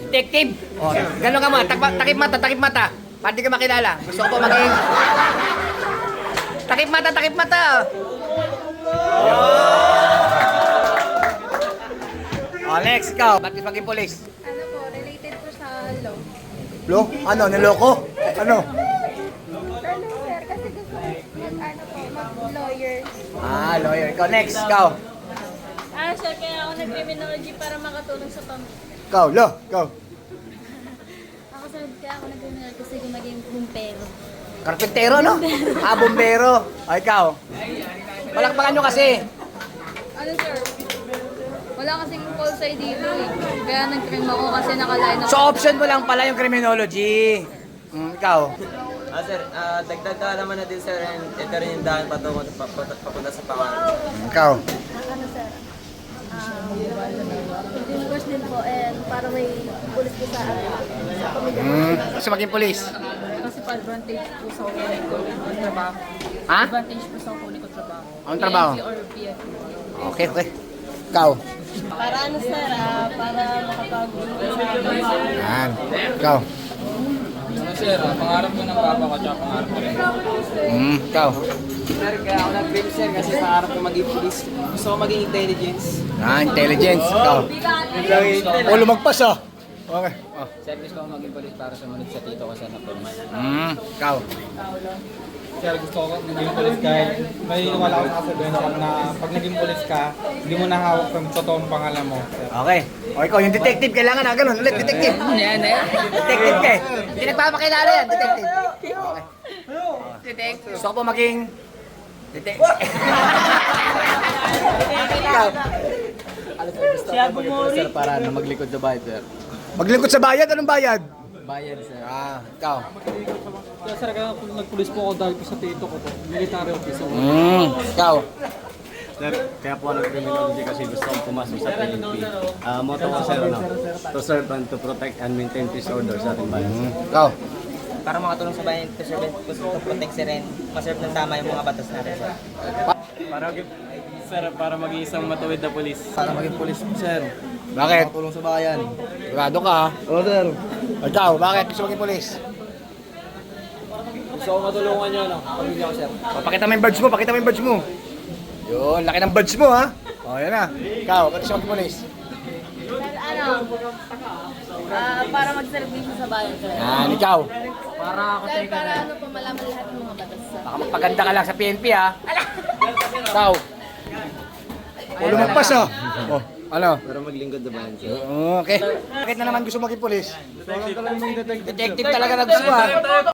Detective. Oh, gano'n ka mga, takip mata. Pati ka makilala. Gusto ko po maging... Takip mata. Oh, next, ikaw. Ba't maging police? Ano po, related po sa law. Lo? Ano? Niloko? Ano? Sa law, sir, kasi gusto ko mag-lawyer. Ah, lawyer. Ikaw, next, ikaw. Sir, kaya ako nag-criminology para makatulong sa Ikaw, lo. Ikaw. Ako, sir, kaya ako nag-criminology kasi kung maging bumpero. Karpintero, no? Ah, bombero. O, ikaw. Palakpakan nyo kasi. Ano, sir? Wala kasing call sa dito eh. Kaya nag-crim ako kasi nakaline ako. So, option mo lang pala yung criminology. Ikaw. Sir, dagdag kaalaman na din sir, and ito rin yung daan papunta sa pangalan. Ikaw. Ano, sir? Discourse din po and para may pulis po sa pamilya. Gusto maging police? Kasi pa-advantage po sa kunin ko ang trabaho. Ha? Advantage po sa kunin ko trabaho. Anong trabaho? PNP or PFP. Okay. Ikaw. Para ano, sir? Para makapag-gulo sa Yan. Ikaw. Ano sir, pangarap ko ng papa ko tsaka pangarap ko rin. Ikaw. Sir, kaya ako nag-film sir kasi pangarap ko maging police. Gusto ko maging intelligence. Ah, intelligence. Ikaw. O, lumagpas ah. Okay. Oh. Sir, gusto ko maging polis para sumunod sa tito ko sa na-police. Ikaw. Sir, gusto ko naging polis kahit may wala akong nakasabihin ako na pag naging polis ka, hindi mo nahawak yung totoong pangalan mo. Sir. Okay. O, ikaw, yung detective, kailangan na ganun. Ulit, detective. Yan eh. Detective ka eh. Hindi nagpapakilala yan, detective. Okay. Detective. Gusto ko po maging... Detective. Ikaw. Siya bumuri. Sir, para na maglikod sa bahay sir. Maglingkod sa bayad, anong bayad? Bayad sir. Ah, ikaw. Kaya sir, kaya nagpulis po ako dahil po sa tito ko po, military officer. Ikaw. Sir, kaya po ako nag-criminology kasi gusto kong pumasok sa PNP. Motto ko sir, to serve and to protect and maintain peace order sa ating bayan. Ikaw. Para makatulong sa bayan to serve and to protect sir and maserve ng tama yung mga batas natin sir. Para maging isang matuwid na polis. Para maging police sir. Bakit? Makatulong sa bayan. Sigurado ka ha? Oo sir. Ikaw, bakit gusto maging polis? Gusto ko matulungan nyo pamilya ko sir. Pakita mo yung badge mo, Yun, laki ng badge mo ha? O, yan na. Ikaw, bakit gusto maging polis? Para mag-servisyo sa bayan, sir. Yan, ikaw. Dahil para ano po malaman lahat ng mga batas, sir. Baka magpaganda ka lang sa PNP ha? Ikaw. O, lumagpas ha? O, ano? Para maglingkod sa bayan sir. Okay. Bakit na naman gusto maging polis? Detective talaga na gusto ha?